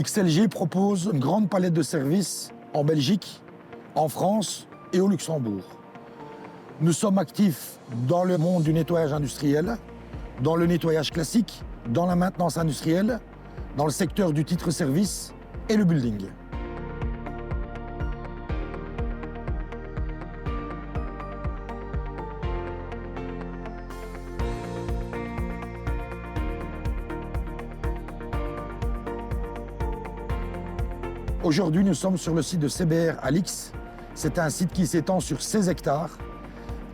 XLG propose une grande palette de services en Belgique, en France et au Luxembourg. Nous sommes actifs dans le monde du nettoyage industriel, dans le nettoyage classique, dans la maintenance industrielle, dans le secteur du titre-service et le building. Aujourd'hui, nous sommes sur le site de CBR à Lix. C'est un site qui s'étend sur 16 hectares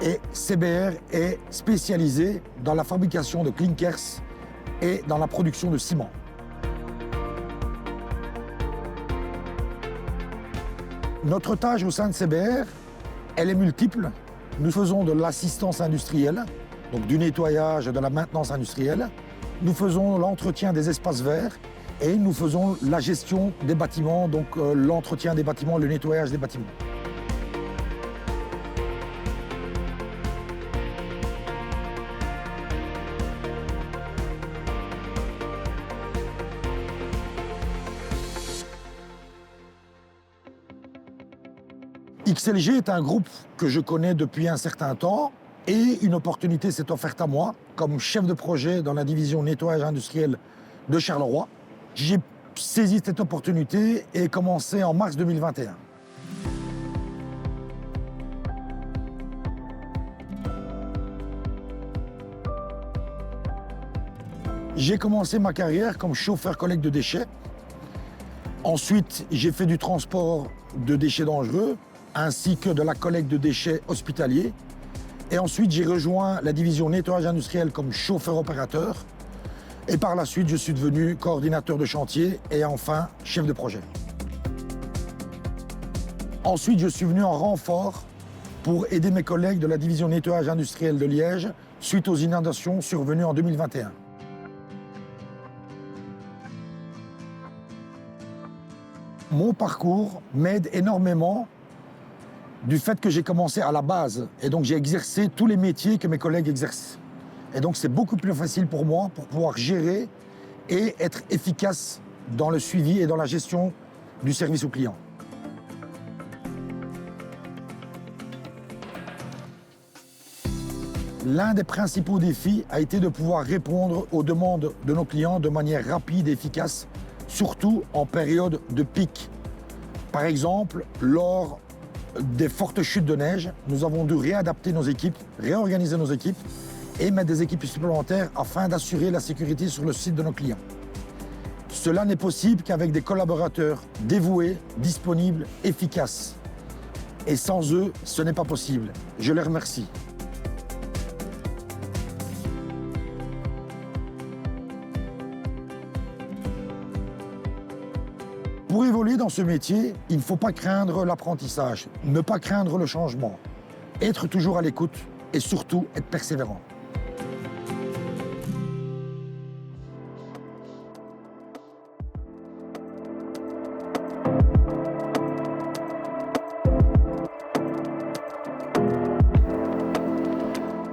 et CBR est spécialisé dans la fabrication de clinkers et dans la production de ciment. Notre tâche au sein de CBR, elle est multiple. Nous faisons de l'assistance industrielle, donc du nettoyage et de la maintenance industrielle. Nous faisons l'entretien des espaces verts et nous faisons la gestion des bâtiments, donc l'entretien des bâtiments, le nettoyage des bâtiments. XLG est un groupe que je connais depuis un certain temps et une opportunité s'est offerte à moi comme chef de projet dans la division nettoyage industriel de Charleroi. J'ai saisi cette opportunité et commencé en mars 2021. J'ai commencé ma carrière comme chauffeur collecte de déchets. Ensuite, j'ai fait du transport de déchets dangereux ainsi que de la collecte de déchets hospitaliers. Et ensuite, j'ai rejoint la division nettoyage industriel comme chauffeur opérateur. Et par la suite, je suis devenu coordinateur de chantier et enfin chef de projet. Ensuite, je suis venu en renfort pour aider mes collègues de la division nettoyage industriel de Liège suite aux inondations survenues en 2021. Mon parcours m'aide énormément du fait que j'ai commencé à la base et donc j'ai exercé tous les métiers que mes collègues exercent. Et donc c'est beaucoup plus facile pour moi pour pouvoir gérer et être efficace dans le suivi et dans la gestion du service au client. L'un des principaux défis a été de pouvoir répondre aux demandes de nos clients de manière rapide et efficace, surtout en période de pic. Par exemple, lors des fortes chutes de neige, nous avons dû réadapter nos équipes, réorganiser nos équipes et mettre des équipes supplémentaires afin d'assurer la sécurité sur le site de nos clients. Cela n'est possible qu'avec des collaborateurs dévoués, disponibles, efficaces. Et sans eux, ce n'est pas possible. Je les remercie. Pour évoluer dans ce métier, il ne faut pas craindre l'apprentissage, ne pas craindre le changement, être toujours à l'écoute et surtout être persévérant.